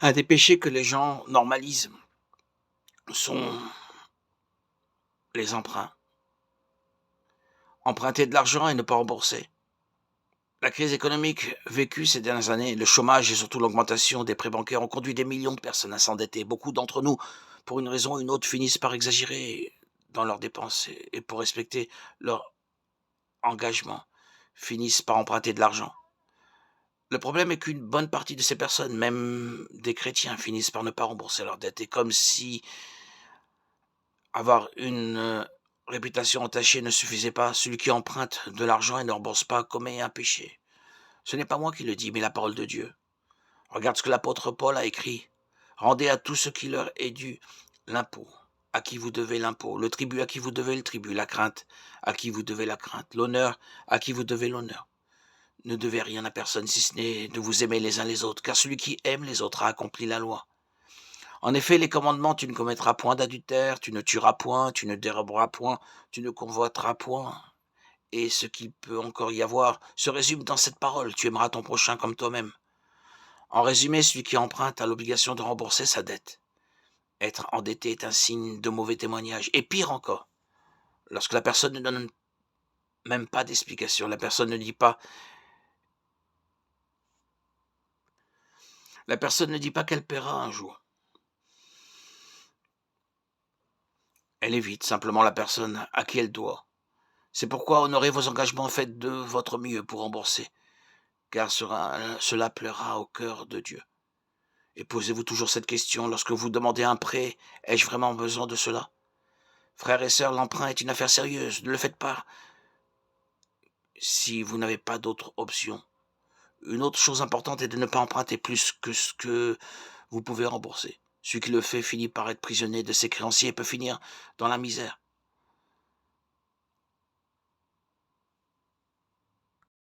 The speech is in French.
Un des péchés que les gens normalisent sont les emprunts. Emprunter de l'argent et ne pas rembourser. La crise économique vécue ces dernières années, le chômage et surtout l'augmentation des prêts bancaires ont conduit des millions de personnes à s'endetter. Beaucoup d'entre nous, pour une raison ou une autre, finissent par exagérer dans leurs dépenses et pour respecter leur engagement, finissent par emprunter de l'argent. Le problème est qu'une bonne partie de ces personnes, même des chrétiens, finissent par ne pas rembourser leurs dettes. Et comme si avoir une réputation entachée ne suffisait pas, celui qui emprunte de l'argent et ne rembourse pas commet un péché. Ce n'est pas moi qui le dis, mais la parole de Dieu. Regarde ce que l'apôtre Paul a écrit. Rendez à tout ce qui leur est dû l'impôt, à qui vous devez l'impôt, le tribut à qui vous devez le tribut, la crainte à qui vous devez la crainte, l'honneur à qui vous devez l'honneur. Ne devez rien à personne si ce n'est de vous aimer les uns les autres, car celui qui aime les autres a accompli la loi. En effet, les commandements, tu ne commettras point d'adultère, tu ne tueras point, tu ne déroberas point, tu ne convoiteras point, et ce qu'il peut encore y avoir se résume dans cette parole, tu aimeras ton prochain comme toi-même. En résumé, celui qui emprunte a l'obligation de rembourser sa dette. Être endetté est un signe de mauvais témoignage. Et pire encore, lorsque la personne ne donne même pas d'explication, la personne ne dit pas qu'elle paiera un jour. Elle évite simplement la personne à qui elle doit. C'est pourquoi honorez vos engagements, faites de votre mieux pour rembourser, car cela plaira au cœur de Dieu. Et posez-vous toujours cette question lorsque vous demandez un prêt, ai-je vraiment besoin de cela? Frères et sœurs, l'emprunt est une affaire sérieuse, ne le faites pas si vous n'avez pas d'autre option. Une autre chose importante est de ne pas emprunter plus que ce que vous pouvez rembourser. Celui qui le fait finit par être prisonnier de ses créanciers et peut finir dans la misère.